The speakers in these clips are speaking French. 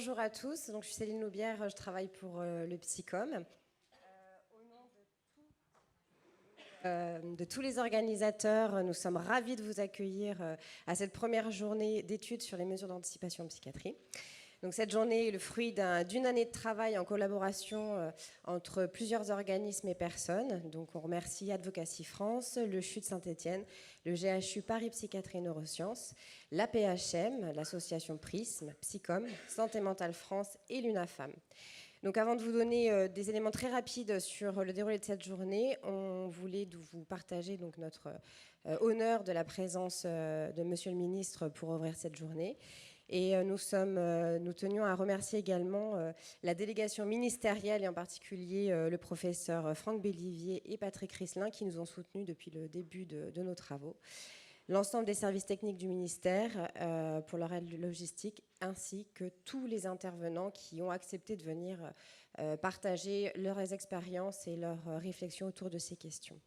bonjour à tous, donc, je suis Céline Loubière, je travaille pour le Psycom. Au nom de tous les organisateurs, nous sommes ravis de vous accueillir à cette première journée d'études sur les mesures d'anticipation en psychiatrie. Donc, cette journée est le fruit d'une année de travail en collaboration entre plusieurs organismes et personnes. Donc, on remercie Advocacy France, le CHU de Saint-Étienne, le GHU Paris Psychiatrie et Neurosciences, l'APHM, l'association Prisme, Psycom, Santé Mentale France et l'UNAFAM. Donc, avant de vous donner des éléments très rapides sur le déroulé de cette journée, on voulait vous partager donc notre honneur de la présence de Monsieur le Ministre pour ouvrir cette journée. Et nous tenions à remercier également la délégation ministérielle et en particulier le professeur Franck Bellivier et Patrick Risselin qui nous ont soutenus depuis le début de nos travaux. L'ensemble des services techniques du ministère pour leur aide logistique, ainsi que tous les intervenants qui ont accepté de venir partager leurs expériences et leurs réflexions autour de ces questions.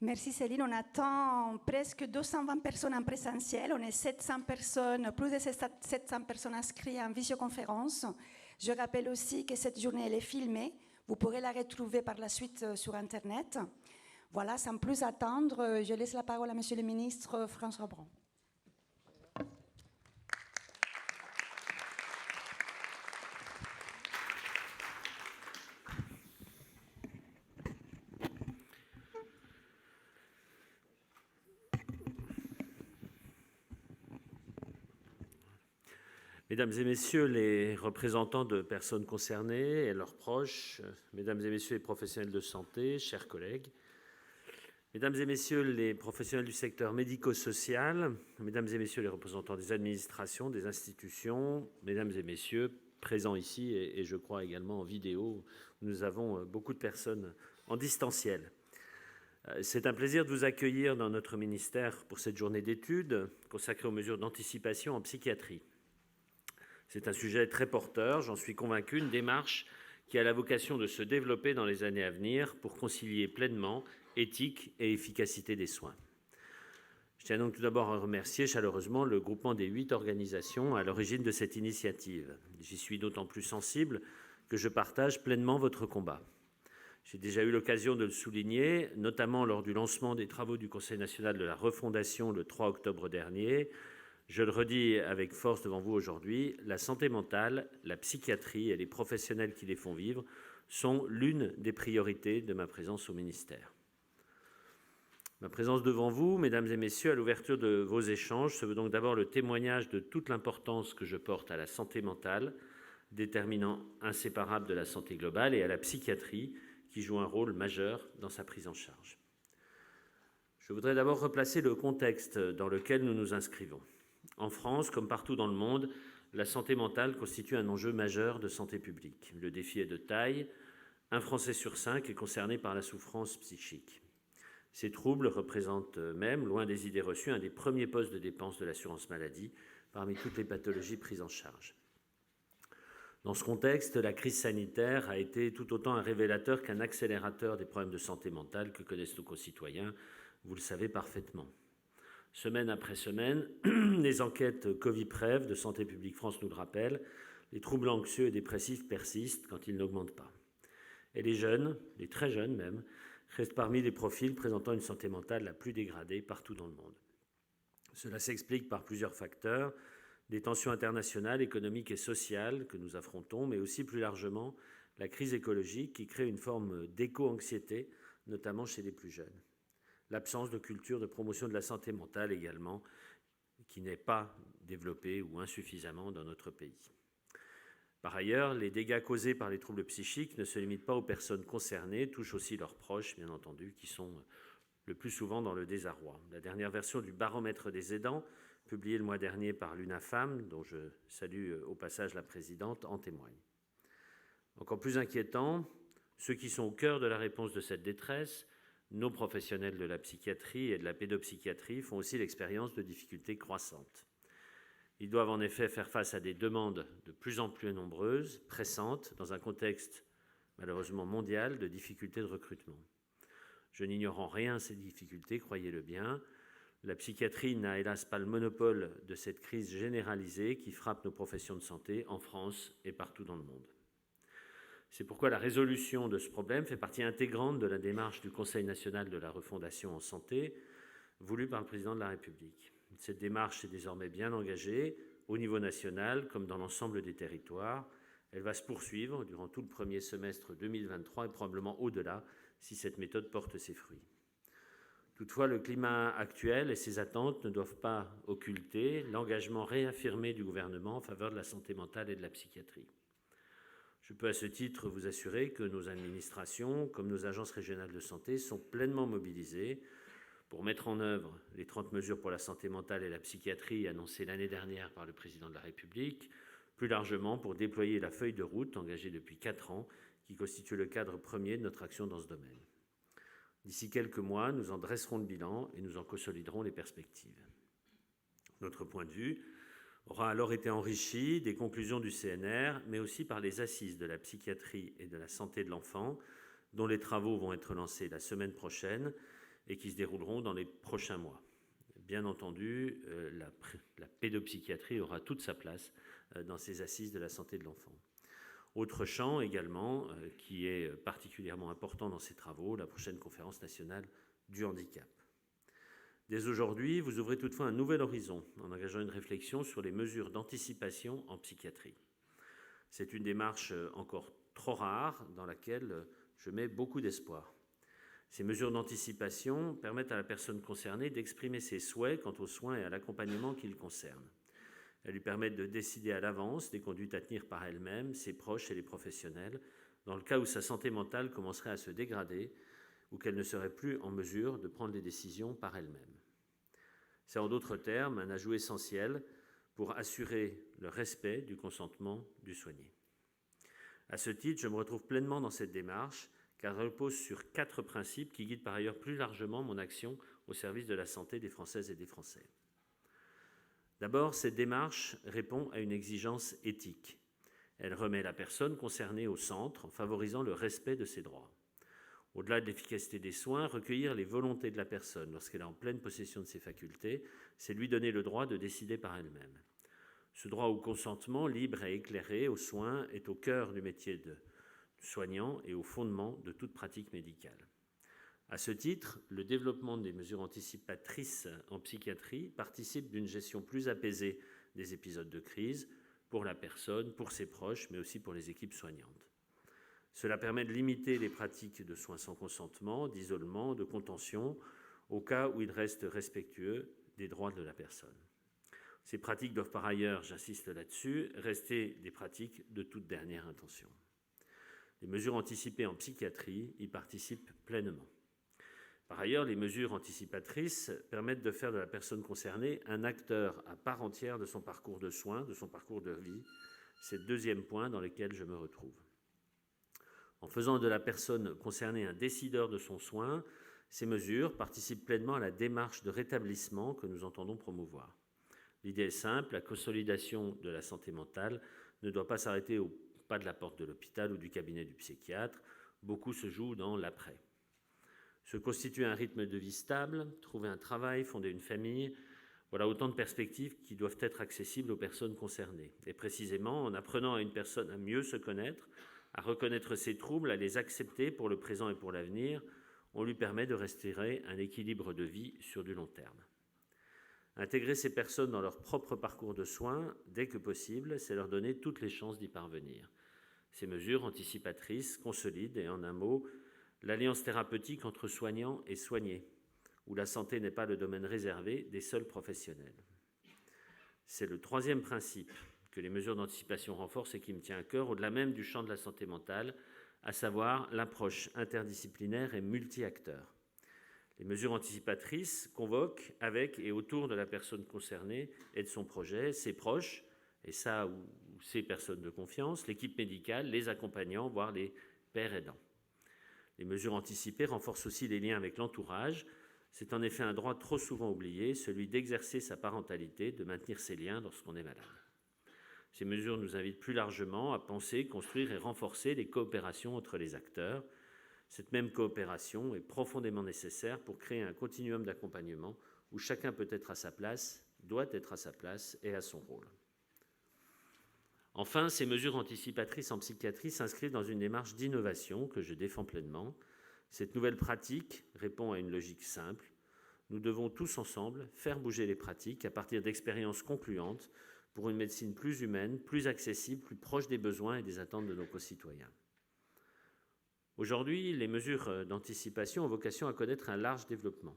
Merci Céline. On attend presque 220 personnes en présentiel. On est 700 personnes, plus de 700 personnes inscrites en visioconférence. Je rappelle aussi que cette journée elle est filmée. Vous pourrez la retrouver par la suite sur Internet. Voilà, sans plus attendre, je laisse la parole à Monsieur le ministre François Braun. Mesdames et messieurs les représentants de personnes concernées et leurs proches, mesdames et messieurs les professionnels de santé, chers collègues, mesdames et messieurs les professionnels du secteur médico-social, mesdames et messieurs les représentants des administrations, des institutions, mesdames et messieurs présents ici et je crois également en vidéo, nous avons beaucoup de personnes en distanciel. C'est un plaisir de vous accueillir dans notre ministère pour cette journée d'études consacrée aux mesures d'anticipation en psychiatrie. C'est un sujet très porteur, j'en suis convaincu, une démarche qui a la vocation de se développer dans les années à venir pour concilier pleinement éthique et efficacité des soins. Je tiens donc tout d'abord à remercier chaleureusement le groupement des 8 organisations à l'origine de cette initiative. J'y suis d'autant plus sensible que je partage pleinement votre combat. J'ai déjà eu l'occasion de le souligner, notamment lors du lancement des travaux du Conseil national de la refondation le 3 octobre dernier. Je le redis avec force devant vous aujourd'hui, la santé mentale, la psychiatrie et les professionnels qui les font vivre sont l'une des priorités de ma présence au ministère. Ma présence devant vous, mesdames et messieurs, à l'ouverture de vos échanges, se veut donc d'abord le témoignage de toute l'importance que je porte à la santé mentale, déterminant inséparable de la santé globale, et à la psychiatrie, qui joue un rôle majeur dans sa prise en charge. Je voudrais d'abord replacer le contexte dans lequel nous nous inscrivons. En France, comme partout dans le monde, la santé mentale constitue un enjeu majeur de santé publique. Le défi est de taille. Un Français sur 5 est concerné par la souffrance psychique. Ces troubles représentent même, loin des idées reçues, un des premiers postes de dépenses de l'assurance maladie parmi toutes les pathologies prises en charge. Dans ce contexte, la crise sanitaire a été tout autant un révélateur qu'un accélérateur des problèmes de santé mentale que connaissent nos concitoyens. Vous le savez parfaitement. Semaine après semaine, les enquêtes Coviprev de Santé publique France nous le rappellent, les troubles anxieux et dépressifs persistent quand ils n'augmentent pas. Et les jeunes, les très jeunes même, restent parmi les profils présentant une santé mentale la plus dégradée partout dans le monde. Cela s'explique par plusieurs facteurs, des tensions internationales, économiques et sociales que nous affrontons, mais aussi plus largement la crise écologique qui crée une forme d'éco-anxiété, notamment chez les plus jeunes. L'absence de culture de promotion de la santé mentale également, qui n'est pas développée ou insuffisamment dans notre pays. Par ailleurs, les dégâts causés par les troubles psychiques ne se limitent pas aux personnes concernées, touchent aussi leurs proches, bien entendu, qui sont le plus souvent dans le désarroi. La dernière version du baromètre des aidants, publiée le mois dernier par l'UNAFAM, dont je salue au passage la présidente, en témoigne. Encore plus inquiétant, ceux qui sont au cœur de la réponse de cette détresse, nos professionnels de la psychiatrie et de la pédopsychiatrie, font aussi l'expérience de difficultés croissantes. Ils doivent en effet faire face à des demandes de plus en plus nombreuses, pressantes, dans un contexte malheureusement mondial de difficultés de recrutement. Je n'ignore en rien ces difficultés, croyez-le bien. La psychiatrie n'a hélas pas le monopole de cette crise généralisée qui frappe nos professions de santé en France et partout dans le monde. C'est pourquoi la résolution de ce problème fait partie intégrante de la démarche du Conseil national de la refondation en santé, voulue par le président de la République. Cette démarche est désormais bien engagée, au niveau national comme dans l'ensemble des territoires. Elle va se poursuivre durant tout le premier semestre 2023 et probablement au-delà si cette méthode porte ses fruits. Toutefois, le climat actuel et ses attentes ne doivent pas occulter l'engagement réaffirmé du gouvernement en faveur de la santé mentale et de la psychiatrie. Je peux à ce titre vous assurer que nos administrations, comme nos agences régionales de santé, sont pleinement mobilisées pour mettre en œuvre les 30 mesures pour la santé mentale et la psychiatrie annoncées l'année dernière par le président de la République, plus largement pour déployer la feuille de route engagée depuis 4 ans qui constitue le cadre premier de notre action dans ce domaine. D'ici quelques mois, nous en dresserons le bilan et nous en consoliderons les perspectives. Notre point de vue aura alors été enrichi des conclusions du CNR, mais aussi par les assises de la psychiatrie et de la santé de l'enfant, dont les travaux vont être lancés la semaine prochaine et qui se dérouleront dans les prochains mois. Bien entendu, la pédopsychiatrie aura toute sa place dans ces assises de la santé de l'enfant. Autre champ également, qui est particulièrement important dans ces travaux, la prochaine conférence nationale du handicap. Dès aujourd'hui, vous ouvrez toutefois un nouvel horizon en engageant une réflexion sur les mesures d'anticipation en psychiatrie. C'est une démarche encore trop rare dans laquelle je mets beaucoup d'espoir. Ces mesures d'anticipation permettent à la personne concernée d'exprimer ses souhaits quant aux soins et à l'accompagnement qui le concernent. Elles lui permettent de décider à l'avance des conduites à tenir par elle-même, ses proches et les professionnels, dans le cas où sa santé mentale commencerait à se dégrader ou qu'elle ne serait plus en mesure de prendre les décisions par elle-même. C'est en d'autres termes un ajout essentiel pour assurer le respect du consentement du soigné. À ce titre, je me retrouve pleinement dans cette démarche car elle repose sur 4 principes qui guident par ailleurs plus largement mon action au service de la santé des Françaises et des Français. D'abord, cette démarche répond à une exigence éthique. Elle remet la personne concernée au centre en favorisant le respect de ses droits. Au-delà de l'efficacité des soins, recueillir les volontés de la personne lorsqu'elle est en pleine possession de ses facultés, c'est lui donner le droit de décider par elle-même. Ce droit au consentement libre et éclairé aux soins est au cœur du métier de soignant et au fondement de toute pratique médicale. À ce titre, le développement des mesures anticipatrices en psychiatrie participe d'une gestion plus apaisée des épisodes de crise pour la personne, pour ses proches, mais aussi pour les équipes soignantes. Cela permet de limiter les pratiques de soins sans consentement, d'isolement, de contention, au cas où ils restent respectueux des droits de la personne. Ces pratiques doivent par ailleurs, j'insiste là-dessus, rester des pratiques de toute dernière intention. Les mesures anticipées en psychiatrie y participent pleinement. Par ailleurs, les mesures anticipatrices permettent de faire de la personne concernée un acteur à part entière de son parcours de soins, de son parcours de vie. C'est le deuxième point dans lequel je me retrouve. En faisant de la personne concernée un décideur de son soin, ces mesures participent pleinement à la démarche de rétablissement que nous entendons promouvoir. L'idée est simple, la consolidation de la santé mentale ne doit pas s'arrêter au pas de la porte de l'hôpital ou du cabinet du psychiatre. Beaucoup se joue dans l'après. Se constituer un rythme de vie stable, trouver un travail, fonder une famille, voilà autant de perspectives qui doivent être accessibles aux personnes concernées. Et précisément, en apprenant à une personne à mieux se connaître, à reconnaître ses troubles, à les accepter pour le présent et pour l'avenir, on lui permet de restaurer un équilibre de vie sur du long terme. Intégrer ces personnes dans leur propre parcours de soins, dès que possible, c'est leur donner toutes les chances d'y parvenir. Ces mesures anticipatrices consolident, et en un mot, l'alliance thérapeutique entre soignants et soignés, où la santé n'est pas le domaine réservé des seuls professionnels. C'est le troisième principe que les mesures d'anticipation renforcent et qui me tient à cœur, au-delà même du champ de la santé mentale, à savoir l'approche interdisciplinaire et multi-acteurs. Les mesures anticipatrices convoquent avec et autour de la personne concernée et de son projet, ses proches, et ça ou ses personnes de confiance, l'équipe médicale, les accompagnants, voire les pairs aidants. Les mesures anticipées renforcent aussi les liens avec l'entourage. C'est en effet un droit trop souvent oublié, celui d'exercer sa parentalité, de maintenir ses liens lorsqu'on est malade. Ces mesures nous invitent plus largement à penser, construire et renforcer les coopérations entre les acteurs. Cette même coopération est profondément nécessaire pour créer un continuum d'accompagnement où chacun peut être à sa place, doit être à sa place et à son rôle. Enfin, ces mesures anticipatrices en psychiatrie s'inscrivent dans une démarche d'innovation que je défends pleinement. Cette nouvelle pratique répond à une logique simple. Nous devons tous ensemble faire bouger les pratiques à partir d'expériences concluantes pour une médecine plus humaine, plus accessible, plus proche des besoins et des attentes de nos concitoyens. Aujourd'hui, les mesures d'anticipation ont vocation à connaître un large développement.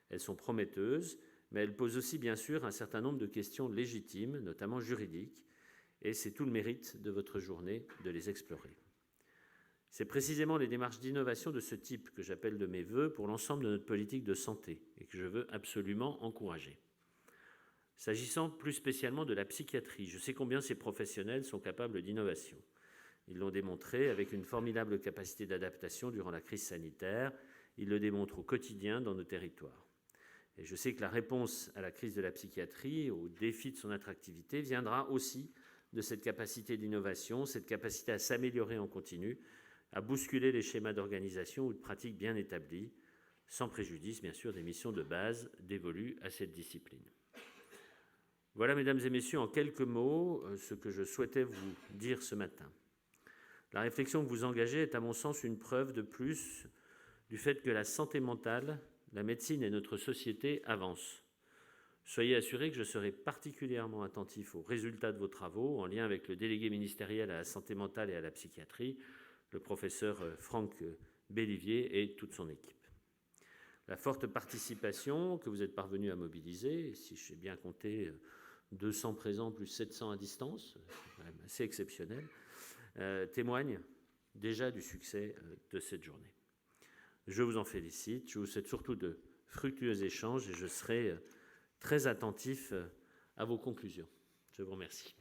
Elles sont prometteuses, mais elles posent aussi bien sûr un certain nombre de questions légitimes, notamment juridiques, et c'est tout le mérite de votre journée de les explorer. C'est précisément les démarches d'innovation de ce type que j'appelle de mes vœux pour l'ensemble de notre politique de santé et que je veux absolument encourager. S'agissant plus spécialement de la psychiatrie, je sais combien ces professionnels sont capables d'innovation. Ils l'ont démontré avec une formidable capacité d'adaptation durant la crise sanitaire. Ils le démontrent au quotidien dans nos territoires. Et je sais que la réponse à la crise de la psychiatrie, au défi de son attractivité, viendra aussi de cette capacité d'innovation, cette capacité à s'améliorer en continu, à bousculer les schémas d'organisation ou de pratiques bien établis, sans préjudice, bien sûr, des missions de base dévolues à cette discipline. Voilà, mesdames et messieurs, en quelques mots, ce que je souhaitais vous dire ce matin. La réflexion que vous engagez est, à mon sens, une preuve de plus du fait que la santé mentale, la médecine et notre société avancent. Soyez assurés que je serai particulièrement attentif aux résultats de vos travaux, en lien avec le délégué ministériel à la santé mentale et à la psychiatrie, le professeur Franck Bellivier et toute son équipe. La forte participation que vous êtes parvenus à mobiliser, si j'ai bien compté 200 présents plus 700 à distance, c'est quand même assez exceptionnel, témoigne déjà du succès de cette journée. Je vous en félicite, je vous souhaite surtout de fructueux échanges et je serai très attentif à vos conclusions. Je vous remercie.